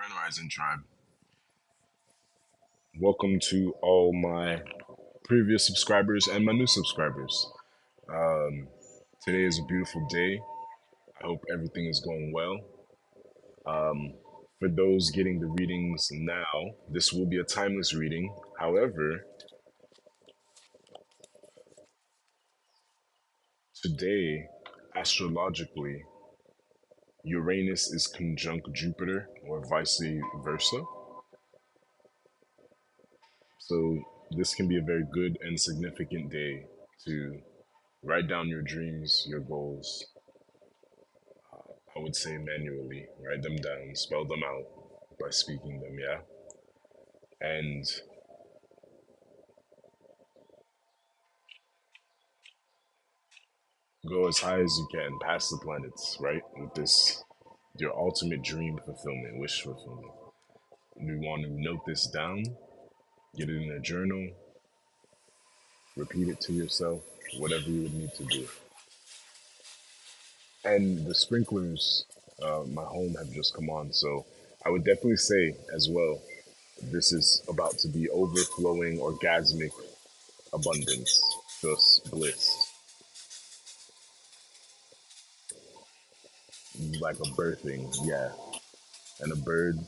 Grand Rising Tribe. Welcome to all my previous subscribers and my new subscribers. Um, Today is a beautiful day. I hope everything is going well. Um, for those getting the readings now, this will be a timeless reading. However, today, astrologically, Uranus is conjunct Jupiter or vice versa. So, this can be a very good and significant day to write down your dreams, your goals. I would say manually, write them down, spell them out by speaking them, yeah? And go as high as you can, past the planets, right? With this, your ultimate dream fulfillment, wish fulfillment. You want to note this down, get it in a journal, repeat it to yourself, whatever you would need to do. And the sprinklers, my home have just come on, so I would definitely say as well, this is about to be overflowing orgasmic abundance, just bliss, like a birthing, yeah. And a bird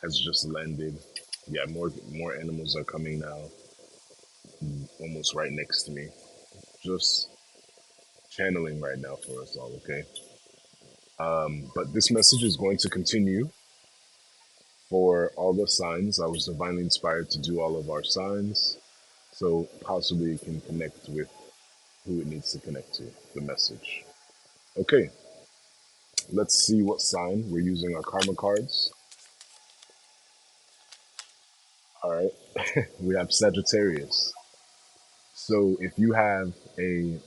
has just landed. Yeah, more animals are coming now, almost right next to me. Just channeling right now for us all, okay? But this message is going to continue for all the signs. I was divinely inspired to do all of our signs, so possibly it can connect with who it needs to connect to, the message. Okay, let's see what sign we're using our karma cards. All right, we have Sagittarius. So if you have a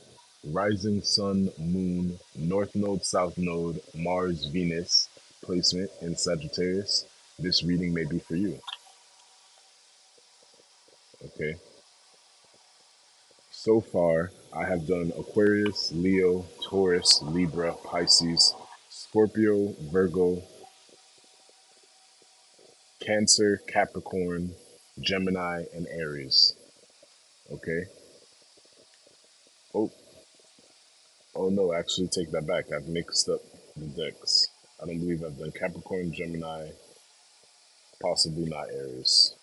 rising sun, moon, north node, south node, Mars, Venus placement in Sagittarius, this reading may be for you. Okay. So far, I have done Aquarius, Leo, Taurus, Libra, Pisces, Scorpio, Virgo, Cancer, Capricorn, Gemini, and Aries. Okay. Oh, oh no, actually take that back. I've mixed up the decks. I don't believe I've done Capricorn, Gemini, possibly not Aries.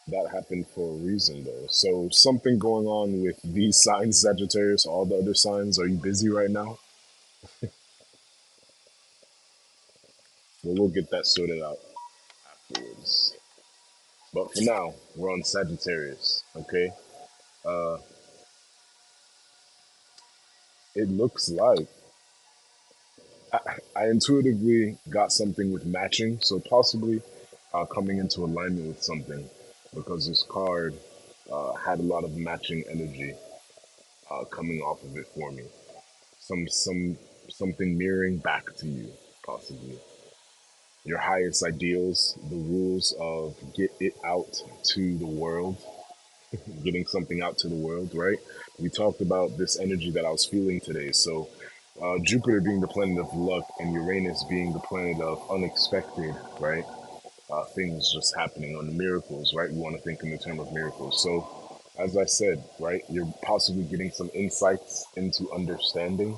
That happened for a reason though. So something going on with these signs, Sagittarius, all the other signs. Are you busy right now? Well, we'll get that sorted out afterwards. But for now, we're on Sagittarius, okay? Uh, it looks like I intuitively got something with matching, so possibly coming into alignment with something because this card had a lot of matching energy coming off of it for me. Something mirroring back to you, possibly your highest ideals, the rules of get it out to the world, getting something out to the world, right? We talked about this energy that I was feeling today. So, Jupiter being the planet of luck and Uranus being the planet of unexpected, right? Things just happening on the miracles, right? We want to think in the term of miracles. So, as I said, right, you're possibly getting some insights into understanding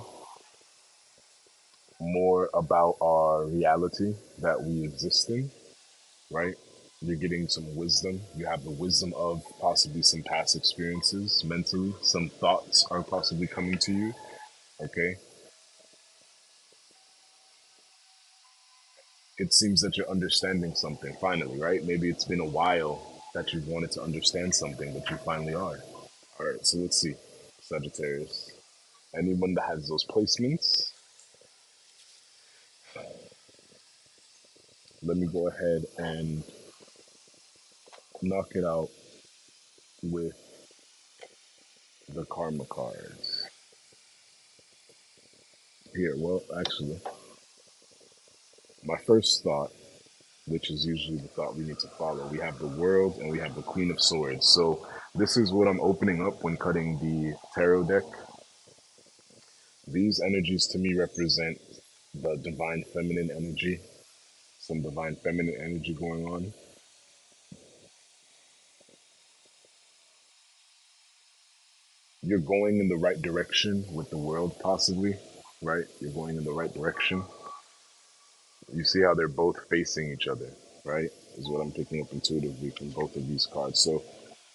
more about our reality that we exist in, right? You're getting some wisdom. You have the wisdom of possibly some past experiences mentally. Some thoughts are possibly coming to you. Okay. It seems that you're understanding something finally, right? Maybe it's been a while that you've wanted to understand something, but you finally are. All right. So let's see. Sagittarius. Anyone that has those placements, let me go ahead and knock it out with the karma cards. Here, well, actually, my first thought, which is usually the thought we need to follow. We have the World and we have the Queen of Swords. So this is what I'm opening up when cutting the tarot deck. These energies to me represent the divine feminine energy, some divine feminine energy going on. You're going in the right direction with the world, possibly, right? You're going in the right direction. You see how they're both facing each other, right? Is what I'm picking up intuitively from both of these cards. So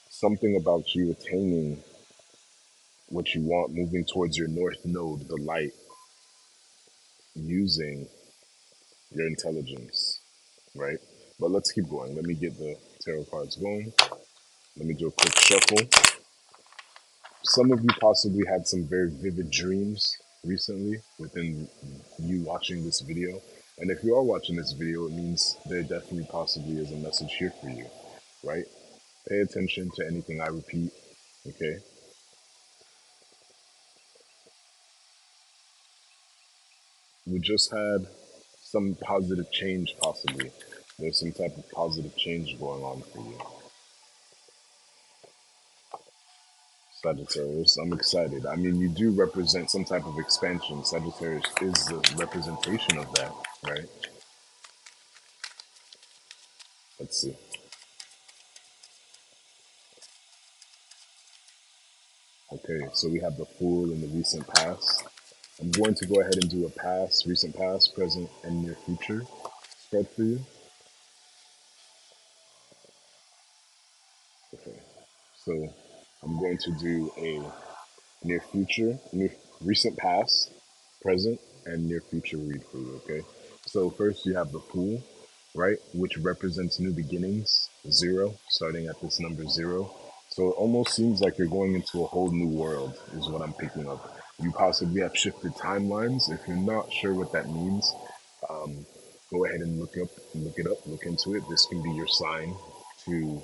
something about you attaining what you want, moving towards your north node, the light, using your intelligence, right? But let's keep going. Let me get the tarot cards going. Let me do a quick shuffle. Some of you possibly had some very vivid dreams recently within you watching this video. And if you are watching this video, it means there definitely possibly is a message here for you, right? Pay attention to anything I repeat, okay? We just had some positive change, possibly. There's some type of positive change going on for you, Sagittarius. I'm excited. I mean, you do represent some type of expansion. Sagittarius is the representation of that, right? Let's see. Okay, so we have the Fool in the recent past. I'm going to go ahead and do a past, recent past, present, and near future spread for you. Okay, so I'm going to do a near future, near recent past, present, and near future read for you, okay? So first you have the Fool, right, which represents new beginnings, zero, starting at this number zero. So it almost seems like you're going into a whole new world, is what I'm picking up. You possibly have shifted timelines. If you're not sure what that means, go ahead and look it up, look into it. This can be your sign to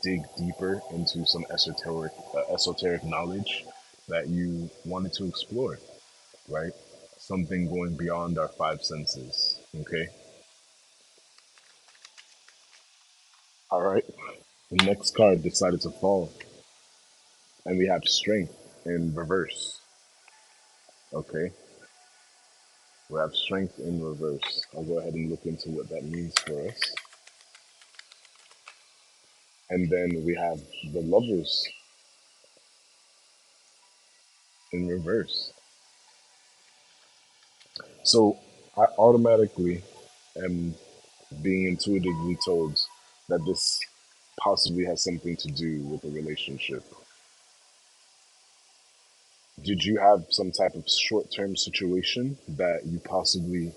dig deeper into some esoteric knowledge that you wanted to explore, right? Something going beyond our five senses. Okay. All right. The next card decided to fall, and we have strength in reverse. Okay. We have strength in reverse. I'll go ahead and look into what that means for us. And then we have the lovers in reverse. So I automatically am being intuitively told that this possibly has something to do with a relationship. Did you have some type of short term situation that you possibly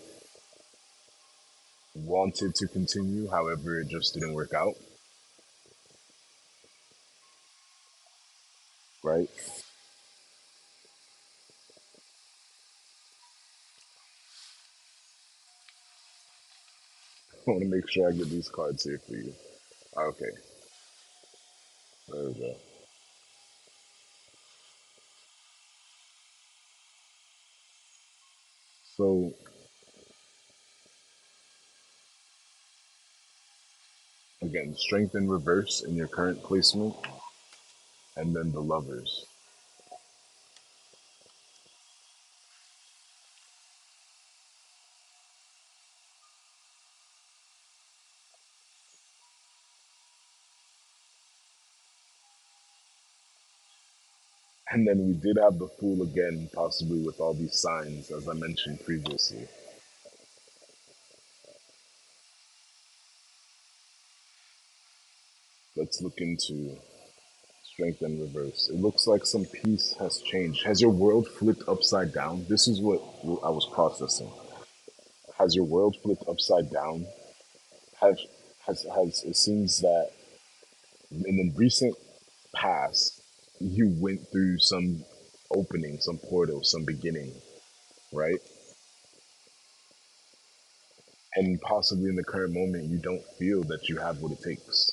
wanted to continue, however, it just didn't work out, right? I want to make sure I get these cards here for you. Okay, there we go. So, again, strength in reverse in your current placement, and then the lovers. And then we did have the Fool again, possibly with all these signs, as I mentioned previously. Let's look into strength and reverse. It looks like some piece has changed. Has your world flipped upside down? This is what I was processing. Has your world flipped upside down? Have has it seems that in the recent past you went through some opening, some portal, some beginning, right? And possibly in the current moment you don't feel that you have what it takes,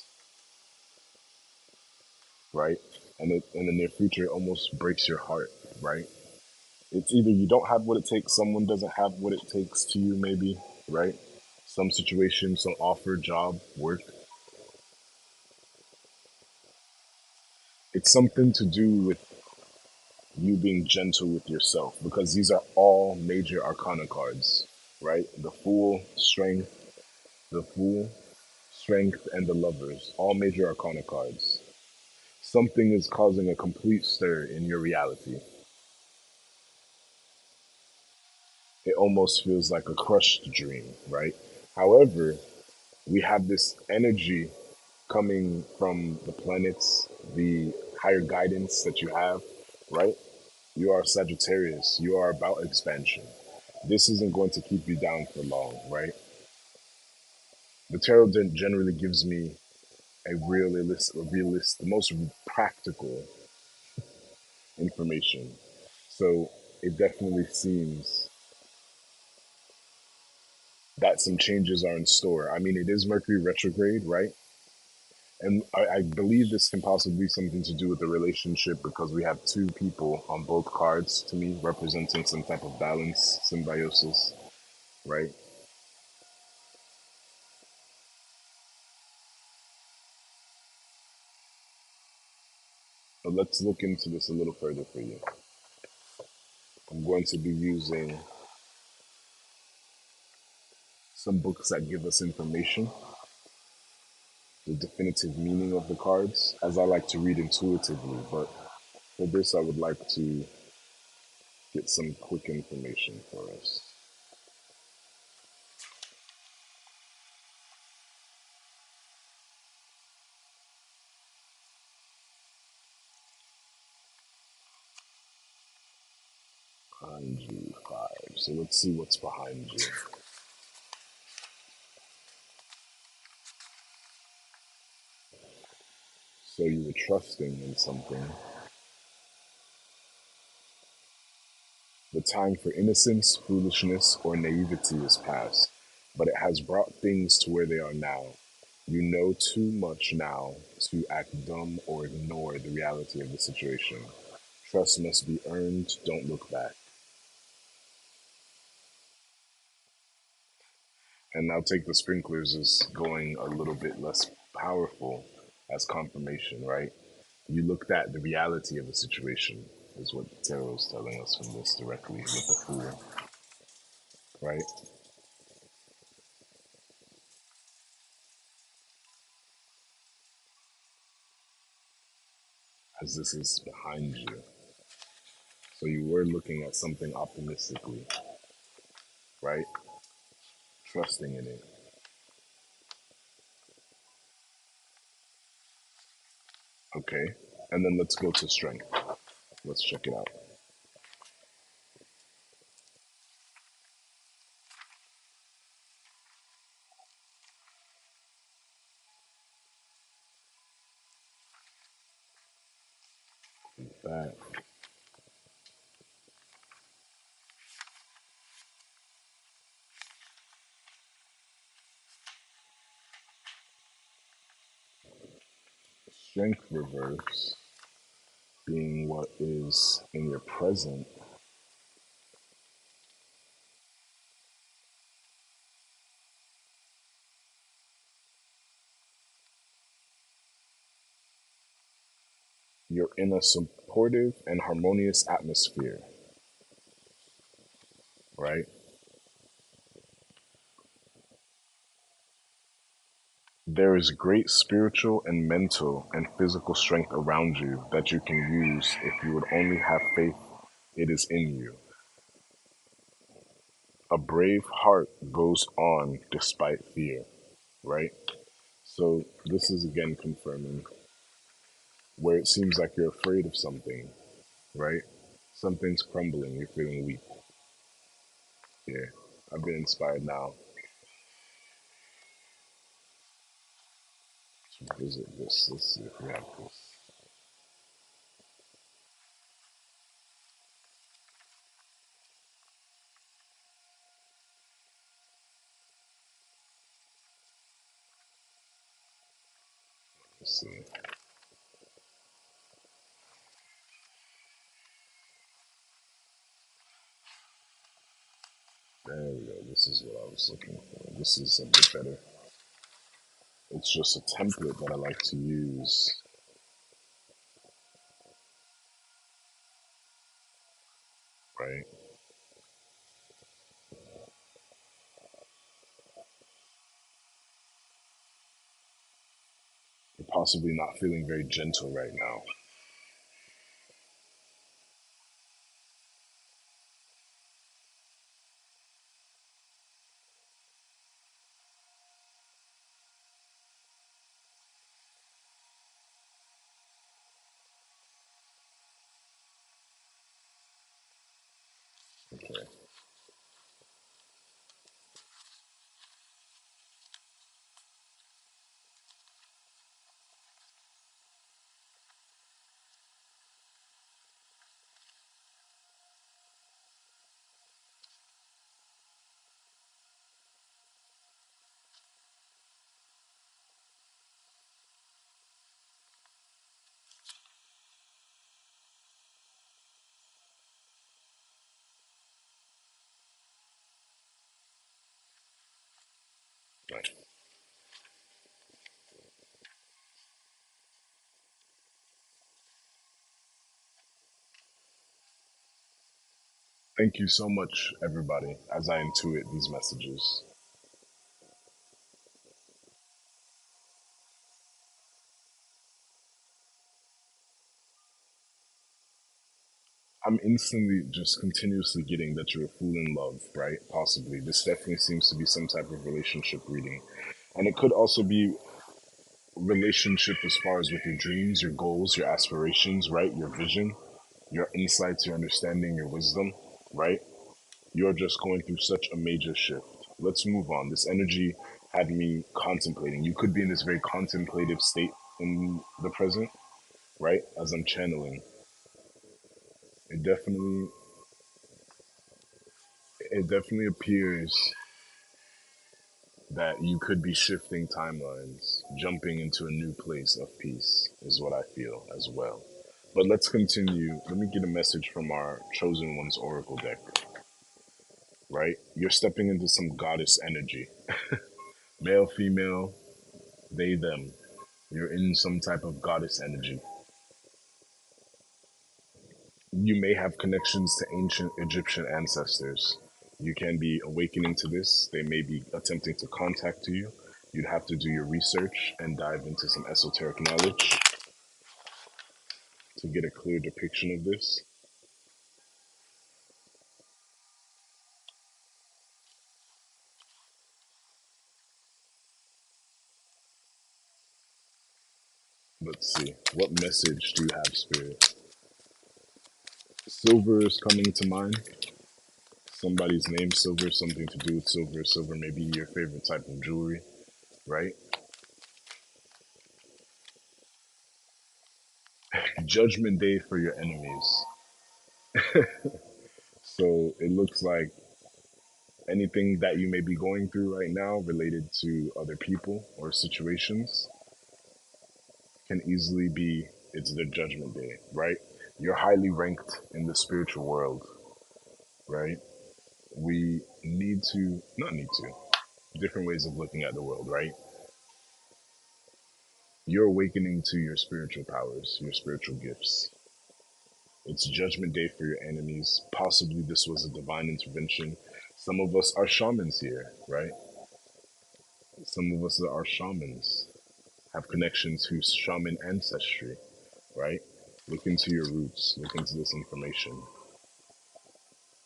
right? And in the near future it almost breaks your heart, right? It's either you don't have what it takes, someone doesn't have what it takes to you, maybe, right? Some situation, some offer, job, work. It's something to do with you being gentle with yourself because these are all major arcana cards. right? The Fool, Strength, the Fool, Strength, and the Lovers, all major arcana cards. Something is causing a complete stir in your reality. It almost feels like a crushed dream, right? However, we have this energy coming from the planets, the higher guidance that you have, right? You are Sagittarius. You are about expansion. This isn't going to keep you down for long, right? The tarot generally gives me the most practical information. So it definitely seems that some changes are in store. I mean, it is Mercury retrograde, right? And I believe this can possibly be something to do with the relationship because we have two people on both cards to me representing some type of balance, symbiosis, right? But let's look into this a little further for you. I'm going to be using some books that give us information, the definitive meaning of the cards, as I like to read intuitively. But for this, I would like to get some quick information for us. Behind you, five. So let's see what's behind you. So you were trusting in something. The time for innocence, foolishness, or naivety is past, but it has brought things to where they are now. You know too much now to act dumb or ignore the reality of the situation. Trust must be earned, don't look back. And now take the sprinklers as going a little bit less powerful as confirmation, right? You looked at the reality of the situation, is what the tarot is telling us from this directly with the Fool, right? As this is behind you. So you were looking at something optimistically, right? Trusting in it. Okay. And then let's go to strength. Let's check it out. That strength reverse being what is in your present, you're in a supportive and harmonious atmosphere, right? There is great spiritual and mental and physical strength around you that you can use if you would only have faith it is in you. A brave heart goes on despite fear, right? So this is again confirming where it seems like you're afraid of something, right? Something's crumbling, you're feeling weak. Yeah, I've been inspired now to visit this. Let's see if we have this. Let's see. There we go. This is what I was looking for. This is a bit better. It's just a template that I like to use, right? possibly not feeling very gentle right now. Okay. Right. Thank you so much, everybody, as I intuit these messages. I'm instantly just continuously getting that you're a fool in love, right? Possibly. This definitely seems to be some type of relationship reading. And it could also be relationship as far as with your dreams, your goals, your aspirations, right? Your vision, your insights, your understanding, your wisdom, right? You're just going through such a major shift. Let's move on. This energy had me contemplating. You could be in this very contemplative state in the present, right? As I'm channeling. It definitely it definitely appears that you could be shifting timelines, jumping into a new place of peace, is what I feel as well. But let's continue. Let me get a message from our Chosen One's Oracle deck, right? You're stepping into some goddess energy. Male, female, they, them. You're in some type of goddess energy. You may have connections to ancient Egyptian ancestors. You can be awakening to this. They may be attempting to contact you. You'd have to do your research and dive into some esoteric knowledge to get a clear depiction of this. Let's see. What message do you have, Spirit? Silver is coming to mind. Somebody's name, silver, something to do with silver. Silver may be your favorite type of jewelry, right? Judgment day for your enemies. So it looks like anything that you may be going through right now related to other people or situations can easily be it's the judgment day, right? You're highly ranked in the spiritual world, right? We need to, not need to, different ways of looking at the world, right? You're awakening to your spiritual powers, your spiritual gifts. It's judgment day for your enemies. Possibly this was a divine intervention. Some of us are shamans here, right? Some of us are shamans, have connections to shaman ancestry, right? Look into your roots, look into this information,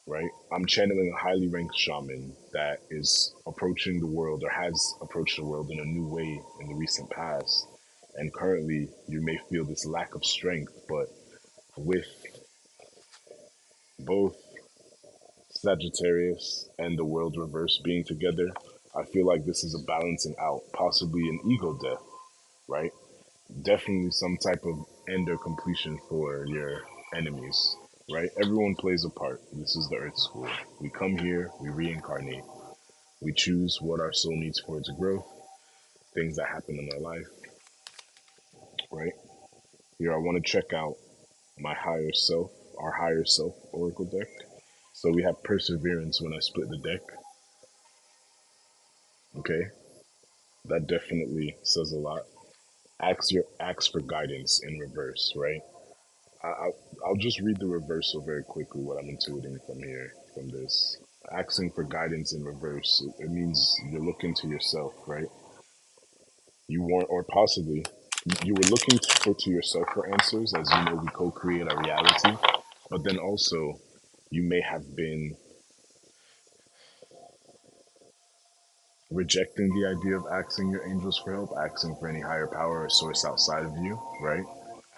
right? I'm channeling a highly ranked shaman that is approaching the world or has approached the world in a new way in the recent past. And currently, you may feel this lack of strength, but with both Sagittarius and the world reverse being together, I feel like this is a balancing out, possibly an ego death, right? Definitely some type of end or completion for your enemies, right? Everyone plays a part. This is the Earth School. We come here, we reincarnate, we choose what our soul needs for its growth, things that happen in our life, right? Here, I want to check out my higher self, our higher self oracle deck. So we have perseverance when I split the deck. Okay, that definitely says a lot. Ask for guidance in reverse, right? I'll just read the reversal very quickly, what I'm intuiting from here, from this. Asking for guidance in reverse, it means you're looking to yourself, right? You want, or possibly You were looking to yourself for answers, as you know, we co-create our reality. But then also, you may have been rejecting the idea of asking your angels for help, asking for any higher power or source outside of you, right?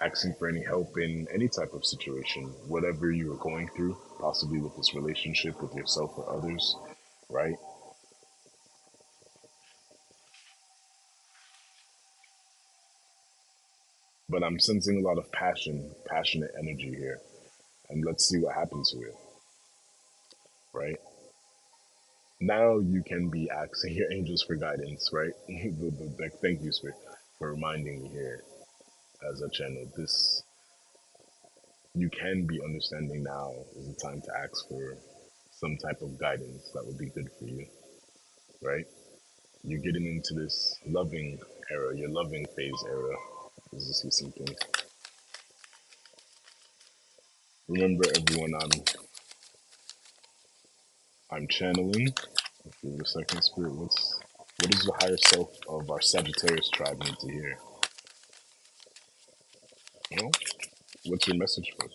Asking for any help in any type of situation, whatever you were going through, possibly with this relationship with yourself or others, right? But I'm sensing a lot of passion, passionate energy here. And let's see what happens with it, right? Now you can be asking your angels for guidance, right? Thank you, Spirit, for reminding me here as a channel. This, you can be understanding now is the time to ask for some type of guidance that would be good for you, right? You're getting into this loving era, your loving phase era. Is this is something? Remember, everyone, I'm channeling. Give it a second, Spirit. What does the higher self of our Sagittarius tribe need to hear? Well, what's your message for us?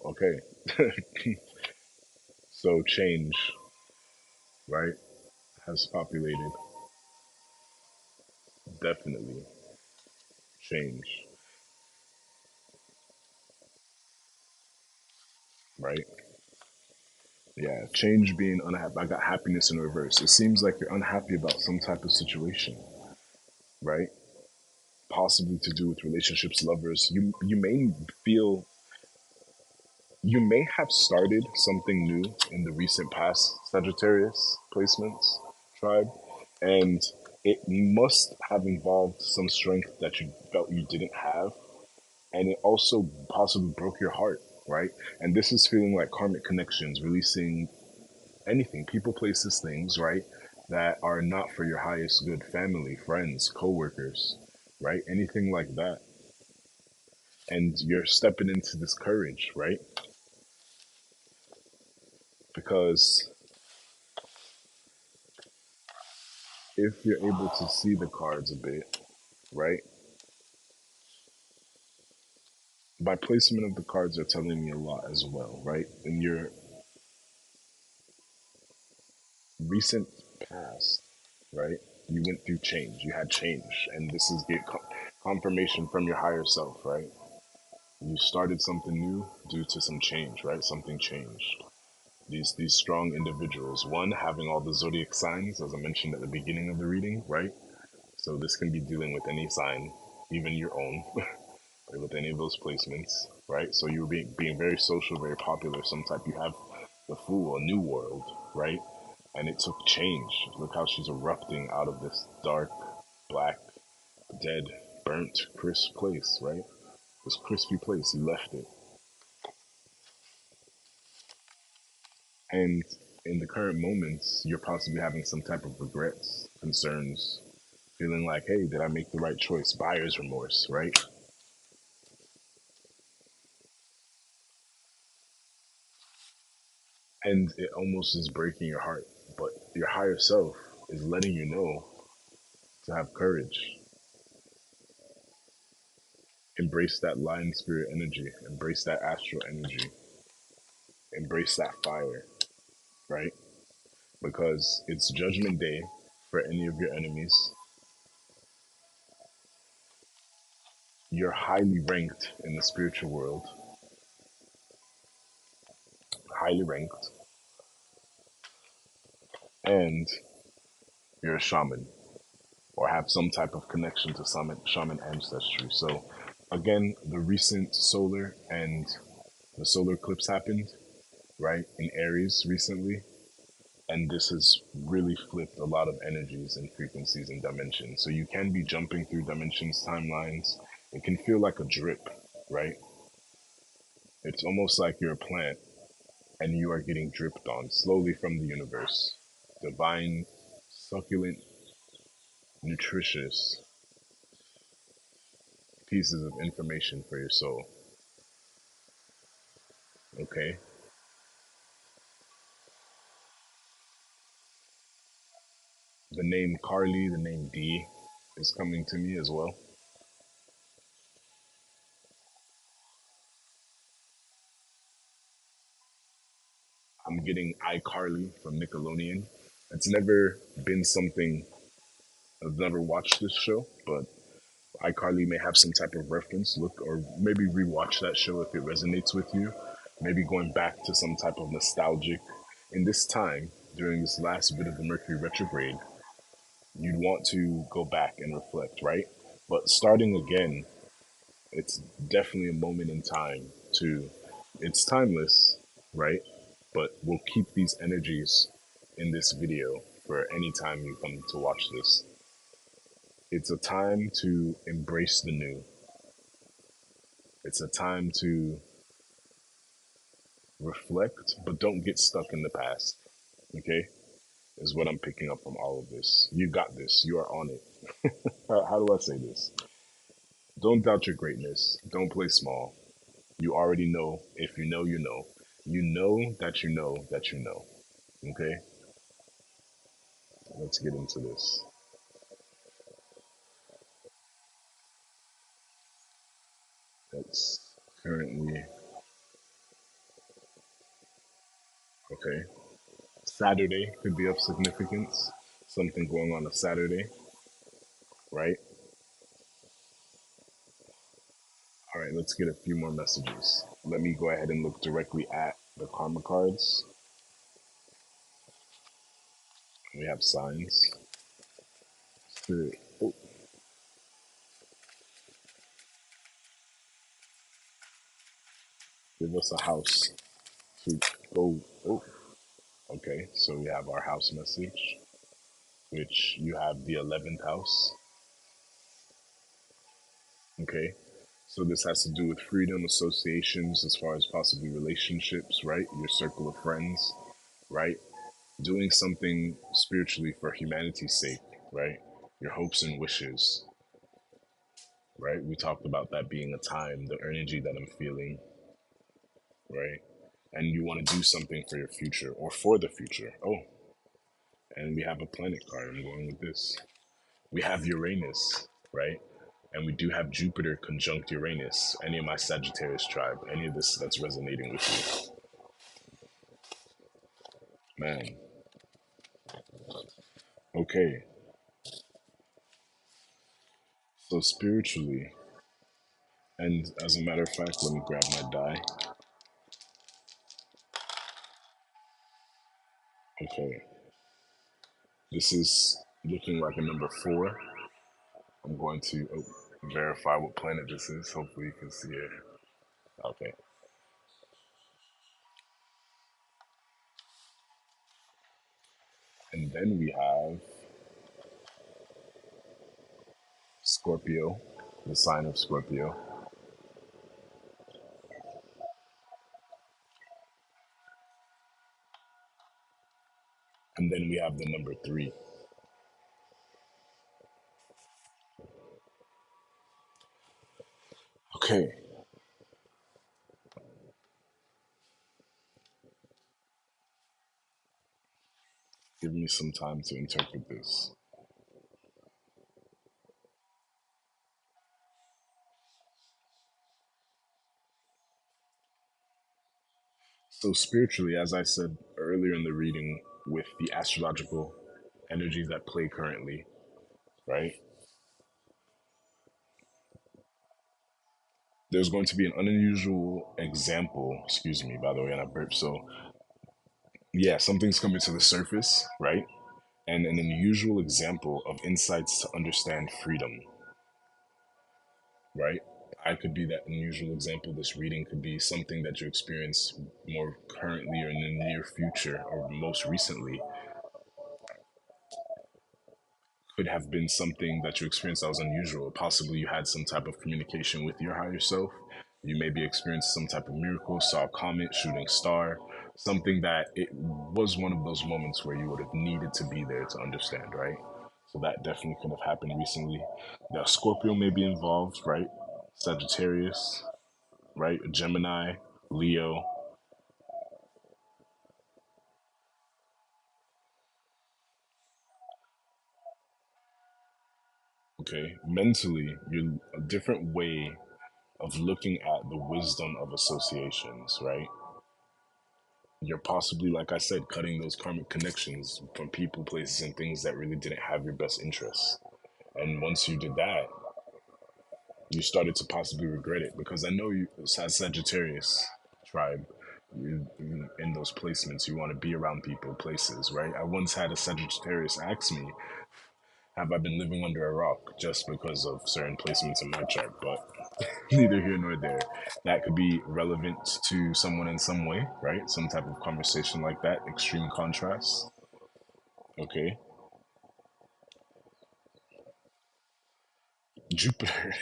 Okay, so change, right, has populated. Definitely change, right? Yeah, change being unhappy. I got happiness in reverse. It seems like you're unhappy about some type of situation, right? Possibly to do with relationships, lovers. You may feel, you may have started something new in the recent past Sagittarius placements tribe, and it must have involved some strength that you felt you didn't have, and it also possibly broke your heart, right? And this is feeling like karmic connections, releasing anything, people, places, things, right, that are not for your highest good, family, friends, co-workers, right? Anything like that. And you're stepping into this courage, right? Because if you're able to see the cards a bit, right? My placement of the cards are telling me a lot as well, right? In your recent past, right? You went through change. You had change, and this is confirmation from your higher self, right? You started something new due to some change, right? Something changed. These strong individuals, one having all the zodiac signs, as I mentioned at the beginning of the reading, right? So this can be dealing with any sign, even your own, with any of those placements, right? So you're being very social, very popular. Some type you have the Fool, a new world, right? And it took change. Look how she's erupting out of this dark, black, dead, burnt, crisp place, right? This crispy place, you left it. And in the current moments, you're possibly having some type of regrets, concerns, feeling like, hey, did I make the right choice? Buyer's remorse, right? And it almost is breaking your heart. But your higher self is letting you know to have courage. Embrace that lion spirit energy, embrace that astral energy, embrace that fire, right? Because it's judgment day for any of your enemies. You're highly ranked in the spiritual world, highly ranked, and you're a shaman or have some type of connection to shaman ancestry. So, again, the recent solar and the solar eclipse happened, right, in Aries recently. And this has really flipped a lot of energies and frequencies and dimensions. So you can be jumping through dimensions, timelines. It can feel like a drip, right? It's almost like you're a plant and you are getting dripped on slowly from the universe. Divine, succulent, nutritious pieces of information for your soul. Okay? The name Carly, the name Dee is coming to me as well. I'm getting iCarly from Nickelodeon. It's never been something I've never watched this show, but iCarly may have some type of reference. Look, or maybe rewatch that show if it resonates with you. Maybe going back to some type of nostalgic. In this time, during this last bit of the Mercury retrograde, you'd want to go back and reflect, right? But starting again, it's definitely a moment in time to, it's timeless, right? But we'll keep these energies in this video for any time you come to watch this. It's a time to embrace the new. It's a time to reflect, but don't get stuck in the past. Okay? Is what I'm picking up from all of this. You got this. You are on it. How do I say this? Don't doubt your greatness. Don't play small. You already know. If you know, you know. You know that you know that you know. Okay? Let's get into this. That's currently, okay. Saturday could be of significance. Something going on a Saturday, right? All right, let's get a few more messages. Let me go ahead and look directly at the karma cards. We have signs. Spirit, oh, give us a house to go. Oh, okay. So we have our house message, which you have the 11th house. Okay. So this has to do with freedom, associations, as far as possibly relationships, right? Your circle of friends, right? Doing something spiritually for humanity's sake, right? Your hopes and wishes, right? We talked about that being a time, the energy that I'm feeling, right? And you want to do something for your future or for the future. Oh, and we have a planet card. I'm going with this. We have Uranus, right? And we do have Jupiter conjunct Uranus. Any of my Sagittarius tribe, any of this that's resonating with you, man. Okay, so spiritually, and as a matter of fact, let me grab my die. Okay, this is looking like a number four. I'm going to verify what planet this is. Hopefully, you can see it. Okay, and then we have Scorpio, the sign of Scorpio, and then we have the number three. Okay, give me some time to interpret this. So, spiritually, as I said earlier in the reading, with the astrological energies that play currently, right? There's going to be an unusual example, excuse me, by the way, and I burped. So, yeah, something's coming to the surface, right? And an unusual example of insights to understand freedom, right? I could be that unusual example. This reading could be something that you experience more currently or in the near future or most recently. Could have been something that you experienced that was unusual. Possibly you had some type of communication with your higher self. You maybe experienced some type of miracle, saw a comet, shooting star, something that it was one of those moments where you would have needed to be there to understand, right? So that definitely could have happened recently. Now, Scorpio may be involved, right? Sagittarius, right? Gemini, Leo. Okay. Mentally, you're a different way of looking at the wisdom of associations, right? you're possibly, like I said, cutting those karmic connections from people, places, and things that really didn't have your best interests. And once you did that, you started to possibly regret it, because I know you, as Sagittarius tribe, you in those placements, you want to be around people, places, right? I once had a Sagittarius ask me, have I been living under a rock just because of certain placements in my chart? But neither here nor there. That could be relevant to someone in some way, right? Some type of conversation like that, extreme contrast. Okay. Jupiter.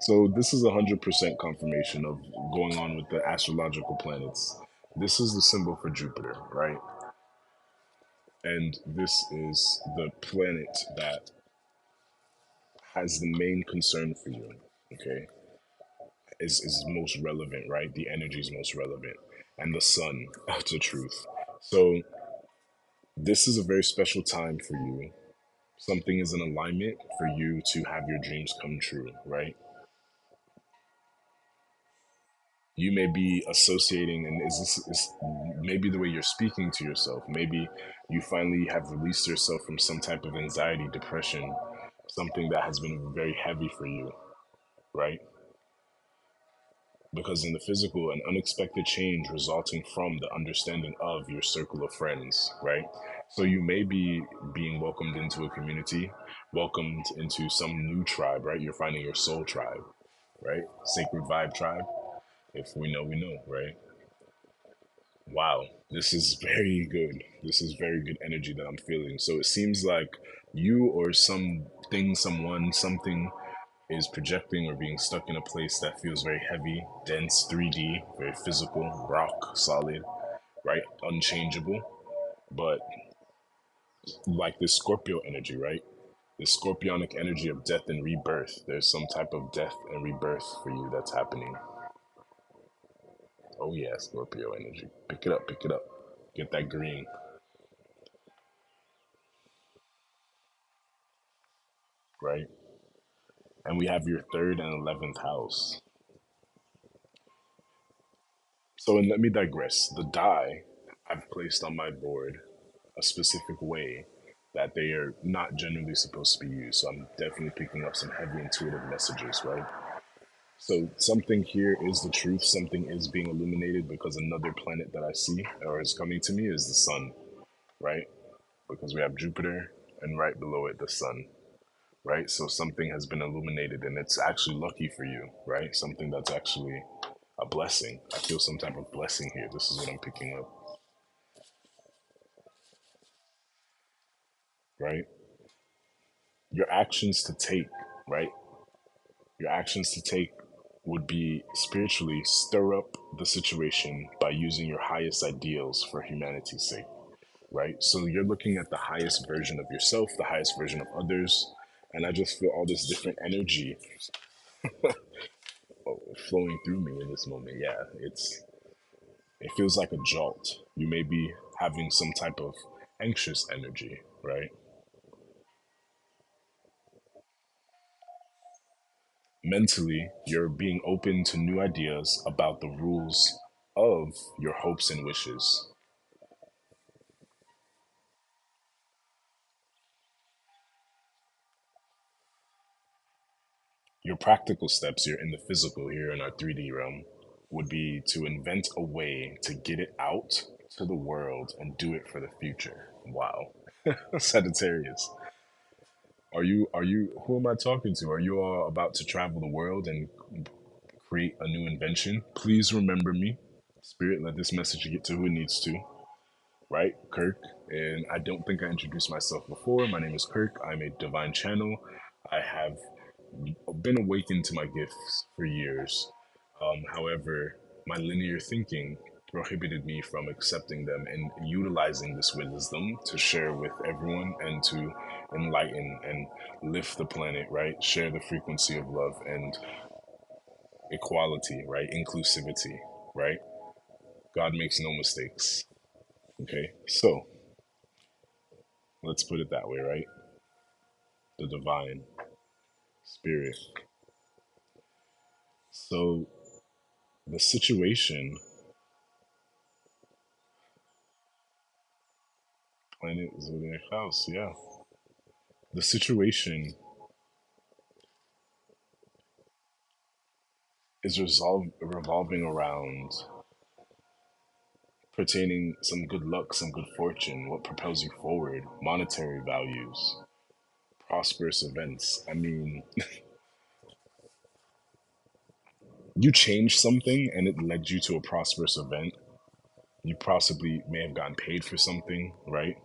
So this is 100% confirmation of going on with the astrological planets. This is the symbol for Jupiter, right? And this is the planet that has the main concern for you, okay? Is most relevant, right? The energy is most relevant. And the sun, to truth. So this is a very special time for you. Something is in alignment for you to have your dreams come true, right? You may be associating, and is this is maybe the way you're speaking to yourself. Maybe you finally have released yourself from some type of anxiety, depression, something that has been very heavy for you, right? Because in the physical, an unexpected change resulting from the understanding of your circle of friends, right? So you may be being welcomed into a community, welcomed into some new tribe, right? You're finding your soul tribe, right? Sacred vibe tribe. If we know, we know, right? Wow, this is very good. This is very good energy that I'm feeling. So it seems like you or something, someone, something is projecting or being stuck in a place that feels very heavy, dense, 3D, very physical, rock solid, right? Unchangeable. But like this Scorpio energy, right? This scorpionic energy of death and rebirth. There's some type of death and rebirth for you that's happening. Oh yeah, Scorpio energy. Pick it up, pick it up. Get that green, right? And we have your third and 11th house. So, and let me digress. The die I've placed on my board a specific way that they are not generally supposed to be used. So, I'm definitely picking up some heavy intuitive messages, right? So, something here is the truth, something is being illuminated, because another planet that I see or is coming to me is the sun, right? Because we have Jupiter and right below it, the sun, right? So something has been illuminated and it's actually lucky for you, right? Something that's actually a blessing. I feel some type of blessing here. This is what I'm picking up, right? Your actions to take, right? Your actions to take would be spiritually stir up the situation by using your highest ideals for humanity's sake, right? So you're looking at the highest version of yourself, the highest version of others. And I just feel all this different energy flowing through me in this moment. Yeah, it feels like a jolt. You may be having some type of anxious energy, right? Mentally, you're being open to new ideas about the rules of your hopes and wishes. Your practical steps here in the physical, here in our 3D realm, would be to invent a way to get it out to the world and do it for the future. Wow. Sagittarius. Who am I talking to? Are you all about to travel the world and create a new invention? Please remember me. Spirit, let this message get to who it needs to. Right? Kirk. And I don't think I introduced myself before. My name is Kirk. I'm a divine channel. I have been awakened to my gifts for years. However, my linear thinking prohibited me from accepting them and utilizing this wisdom to share with everyone and to enlighten and lift the planet, right? Share the frequency of love and equality, right? Inclusivity, right? God makes no mistakes. Okay, so let's put it that way, right? The divine spirit. So the situation Planet zodiac house. Yeah, the situation is revolving around pertaining some good luck, some good fortune, what propels you forward, monetary values, prosperous events. I mean, you changed something and it led you to a prosperous event. You possibly may have gotten paid for something, right?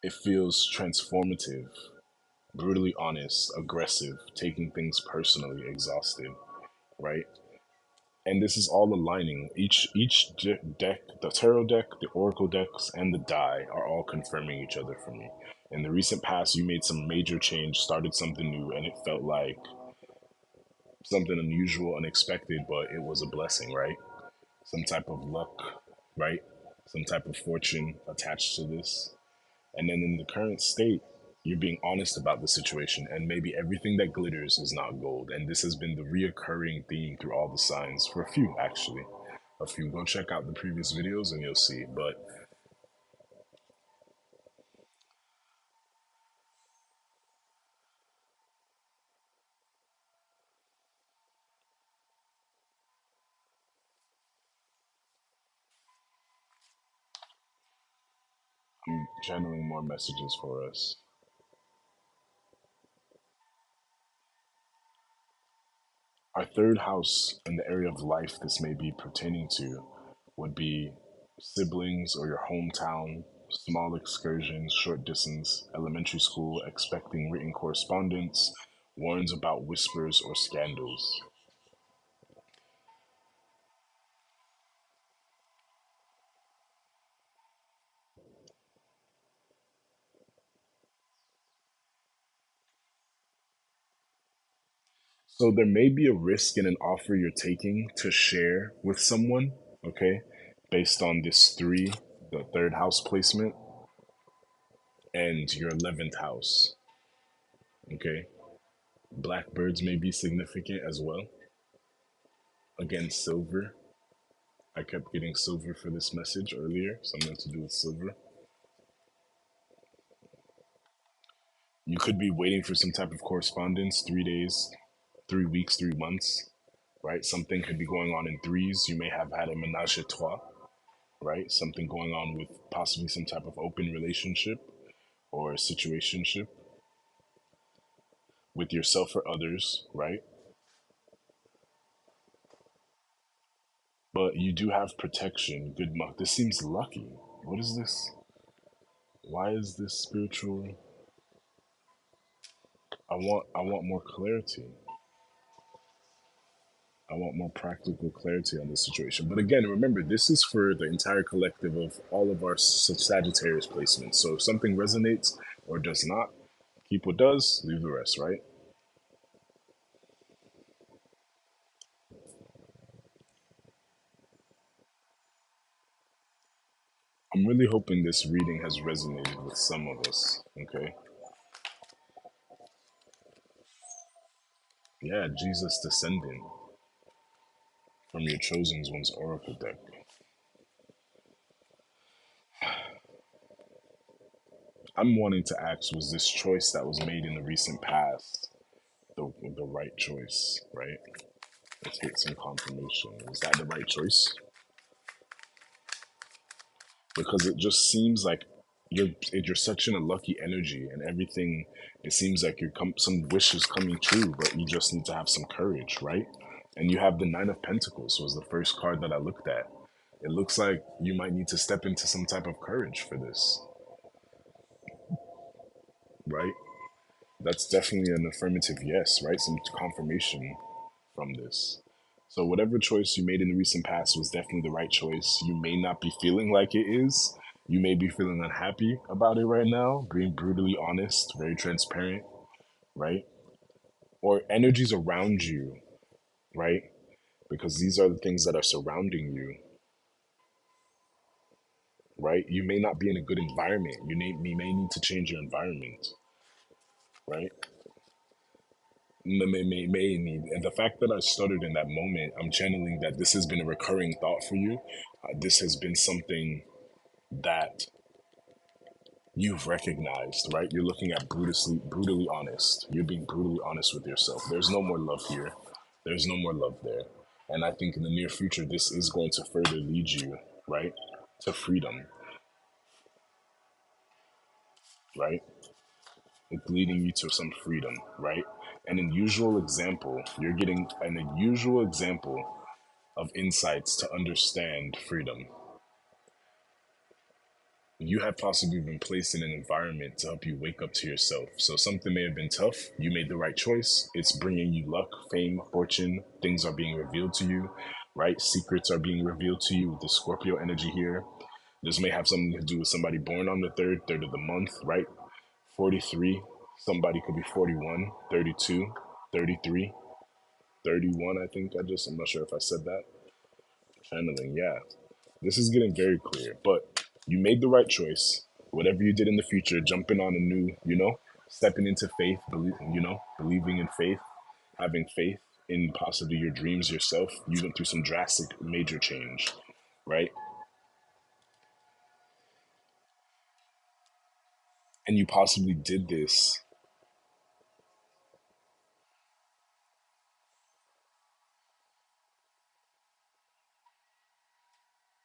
It feels transformative, brutally honest, aggressive, taking things personally, exhausted, right? And this is all aligning. Each deck, the tarot deck, the oracle decks, and the die are all confirming each other for me. In the recent past, you made some major change, started something new, and it felt like something unusual, unexpected, but it was a blessing, right? Some type of luck, right? Some type of fortune attached to this. And then in the current state, you're being honest about the situation, and maybe everything that glitters is not gold. And this has been the reoccurring theme through all the signs for a few, actually. A few. Go check out the previous videos and you'll see. But I'm channeling more messages for us. Our third house in the area of life this may be pertaining to would be siblings or your hometown, small excursions, short distance, elementary school, expecting written correspondence, warns about whispers or scandals. So there may be a risk in an offer you're taking to share with someone, okay, based on this three, the third house placement, and your 11th house, okay? Blackbirds may be significant as well. Again, silver. I kept getting silver for this message earlier, something to do with silver. You could be waiting for some type of correspondence, 3 days, 3 weeks, 3 months, right? Something could be going on in threes. You may have had a menage a trois, right? Something going on with possibly some type of open relationship or a situationship with yourself or others, right? But you do have protection, good luck. This seems lucky. What is this? Why is this spiritual? I want more clarity. I want more practical clarity on this situation. But again, remember, this is for the entire collective of all of our Sagittarius placements. So if something resonates or does not, keep what does, leave the rest, right? I'm really hoping this reading has resonated with some of us, okay? Yeah, Jesus descending from your chosen one's oracle deck. I'm wanting to ask, was this choice that was made in the recent past the right choice, right? Let's get some confirmation. Is that the right choice? Because it just seems like you're such in a lucky energy and everything. It seems like some wishes coming true, but you just need to have some courage, right? And you have the Nine of Pentacles was the first card that I looked at. It looks like you might need to step into some type of courage for this, right? That's definitely an affirmative yes, right? Some confirmation from this. So whatever choice you made in the recent past was definitely the right choice. You may not be feeling like it is. You may be feeling unhappy about it right now, being brutally honest, very transparent, right? Or energies around you, right? Because these are the things that are surrounding you, right? You may not be in a good environment. You may need to change your environment, right? may need. And the fact that I stuttered in that moment, I'm channeling that this has been a recurring thought for you. This has been something that you've recognized, right? You're looking at brutally honest. You're being brutally honest with yourself. There's no more love here. There's no more love there. And I think in the near future, this is going to further lead you, right, to freedom, right? It's leading you to some freedom, right? An unusual example, you're getting an unusual example of insights to understand freedom. You have possibly been placed in an environment to help you wake up to yourself. So something may have been tough. You made the right choice. It's bringing you luck, fame, fortune. Things are being revealed to you, right? Secrets are being revealed to you with the Scorpio energy here. This may have something to do with somebody born on the third of the month, right? 43. Somebody could be 41, 32, 33, 31. I think I'm not sure if I said that. Channeling, yeah. This is getting very clear, but you made the right choice. Whatever you did in the future, jumping on a new, stepping into faith, believing in faith, having faith in possibly your dreams yourself. You went through some drastic, major change, right? And you possibly did this,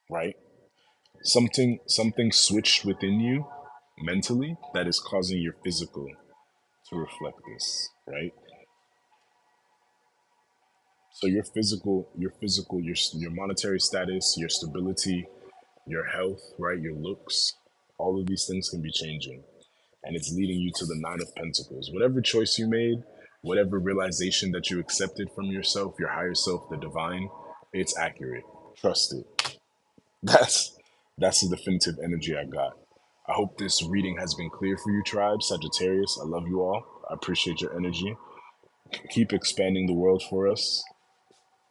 right? Something switched within you mentally that is causing your physical to reflect this, right? So your monetary status, your stability, your health, right? Your looks, all of these things can be changing. And it's leading you to the Nine of Pentacles. Whatever choice you made, whatever realization that you accepted from yourself, your higher self, the divine, it's accurate. Trust it. That's that's the definitive energy I got. I hope this reading has been clear for you, tribe. Sagittarius, I love you all. I appreciate your energy. Keep expanding the world for us.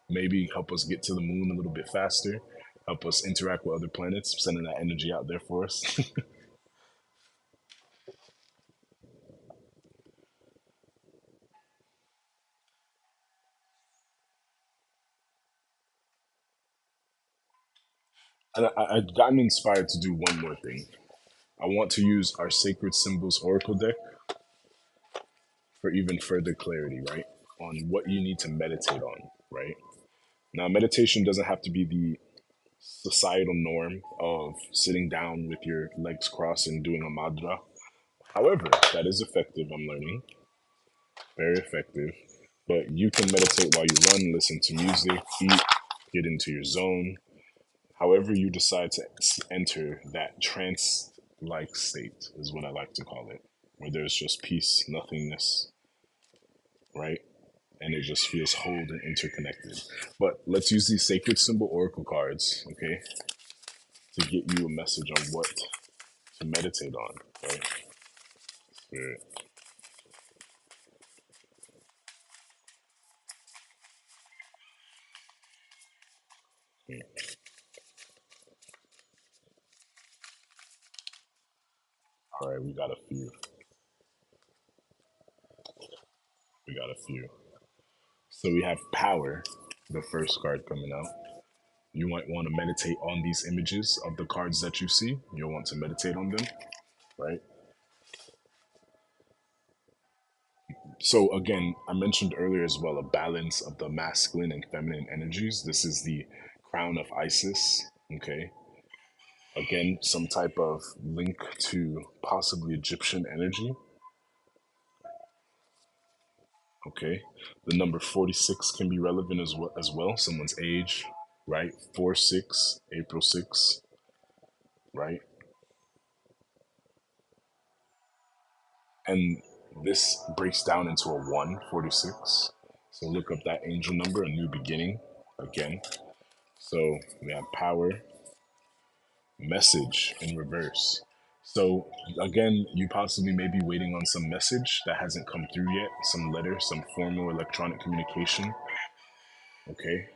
Maybe help us get to the moon a little bit faster. Help us interact with other planets, sending that energy out there for us. And I've gotten inspired to do one more thing. I want to use our Sacred Symbols Oracle deck for even further clarity, right? On what you need to meditate on, right? Now, meditation doesn't have to be the societal norm of sitting down with your legs crossed and doing a madra. However, that is effective, I'm learning. Very effective. But you can meditate while you run, listen to music, eat, get into your zone. However, you decide to enter that trance like state, is what I like to call it, where there's just peace, nothingness, right? And it just feels whole and interconnected. But let's use these sacred symbol oracle cards, okay, to get you a message on what to meditate on, right? Spirit. All right, we got a few. We got a few. So we have power, the first card coming out. You might want to meditate on these images of the cards that you see. You'll want to meditate on them, right? So again, I mentioned earlier as well a balance of the masculine and feminine energies. This is the crown of Isis. Okay. Again, some type of link to possibly Egyptian energy. Okay. The number 46 can be relevant as well. Someone's age, right? 4/6, April 6, right? And this breaks down into a 146. So look up that angel number, a new beginning again. So we have power, message in reverse. So again, you possibly may be waiting on some message that hasn't come through yet, some letter, some formal electronic communication. Okay.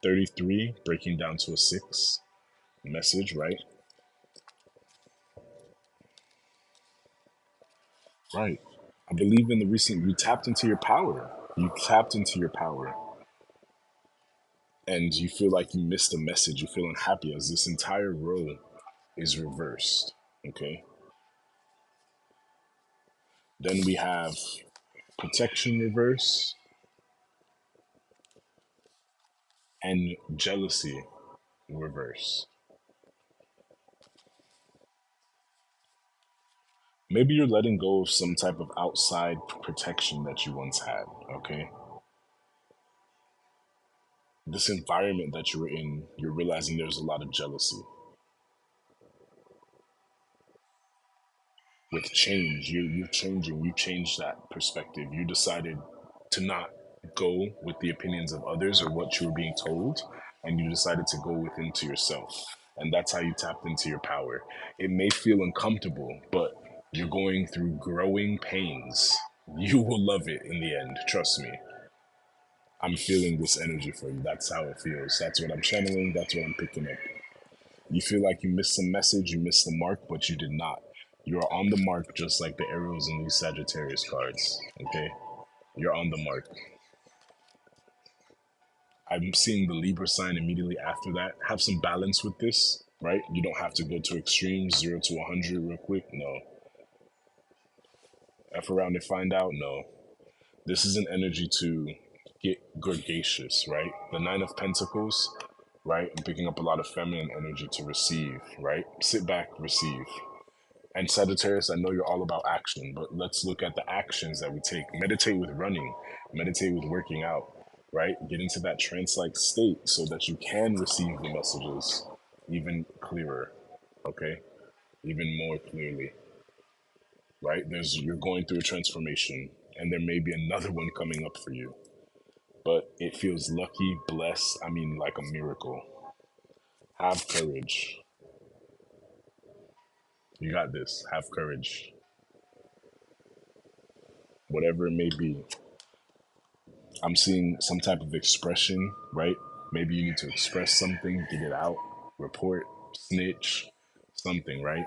33 breaking down to a 6 message, right? Right. I believe in the recent you tapped into your power. You tapped into your power and you feel like you missed a message. You feel unhappy as this entire row is reversed. Okay. Then we have protection reverse and jealousy reverse. Maybe you're letting go of some type of outside protection that you once had. Okay. This environment that you were in, you're realizing there's a lot of jealousy. With change, you're changing. You changed that perspective. You decided to not go with the opinions of others or what you were being told, and you decided to go within to yourself. And that's how you tapped into your power. It may feel uncomfortable, but you're going through growing pains. You will love it in the end. Trust me. I'm feeling this energy for you. That's how it feels. That's what I'm channeling. That's what I'm picking up. You feel like you missed some message, you missed the mark, but you did not. You are on the mark just like the arrows in these Sagittarius cards. Okay? You're on the mark. I'm seeing the Libra sign immediately after that. Have some balance with this, right? You don't have to go to extremes, 0 to 100 real quick. No. F around and find out. No. This is an energy to get gregarious, right? The Nine of Pentacles, right? I'm picking up a lot of feminine energy to receive, right? Sit back, receive. And Sagittarius, I know you're all about action, but let's look at the actions that we take. Meditate with running, meditate with working out, right? Get into that trance like state so that you can receive the messages even clearer, okay? Even more clearly, right? You're going through a transformation, and there may be another one coming up for you, but it feels lucky, blessed, I mean, like a miracle. Have courage. You got this. Have courage. Whatever it may be, I'm seeing some type of expression, right? Maybe you need to express something, get it out, report, snitch, something, right?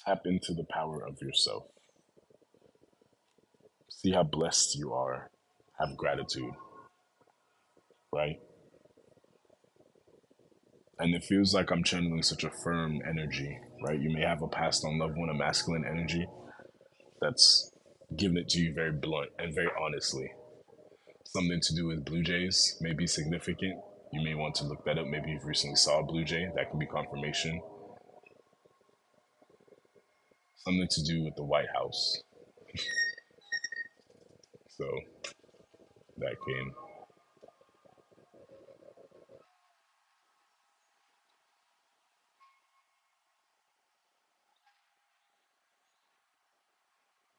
Tap into the power of yourself. See how blessed you are. Have gratitude, right? And it feels like I'm channeling such a firm energy, right? You may have a passed on loved one, a masculine energy that's giving it to you very blunt and very honestly. Something to do with Blue Jays may be significant. You may want to look that up. Maybe you've recently saw a Blue Jay. That can be confirmation. Something to do with the White House. So that came.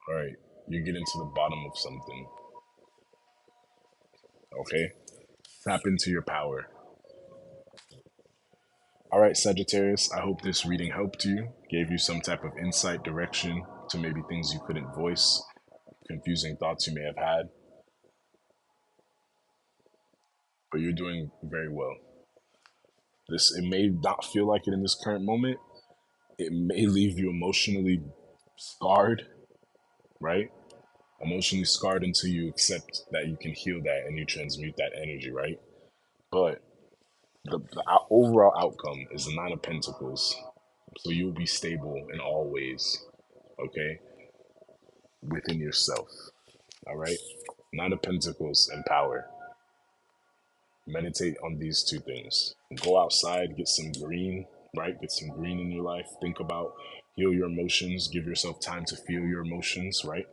All right, you're getting to the bottom of something. Okay, tap into your power. All right, Sagittarius, I hope this reading helped you, gave you some type of insight, direction to maybe things you couldn't voice, confusing thoughts you may have had, but you're doing very well. It may not feel like it in this current moment. It may leave you emotionally scarred, right? Emotionally scarred until you accept that you can heal that and you transmute that energy, right? But the overall outcome is the Nine of Pentacles. So you'll be stable in all ways, okay? Within yourself, all right? Nine of Pentacles and power. Meditate on these two things. Go outside, get some green, right? Get some green in your life. Think about, heal your emotions. Give yourself time to feel your emotions, right?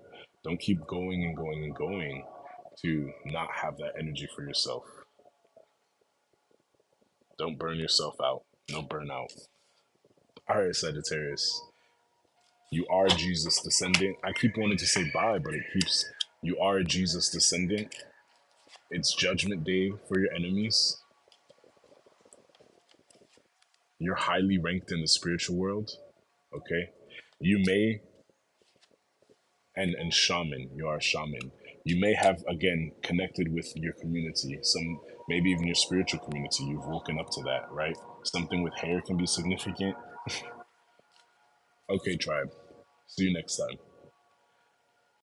Don't keep going and going and going to not have that energy for yourself. Don't burn yourself out. No burnout. All right, Sagittarius. You are a Jesus descendant. I keep wanting to say bye, but it keeps. You are a Jesus descendant. It's judgment day for your enemies. You're highly ranked in the spiritual world. Okay. You may, and shaman, you are a shaman. You may have, again, connected with your community, some maybe even your spiritual community. You've woken up to that, right? Something with hair can be significant. Okay, tribe. See you next time.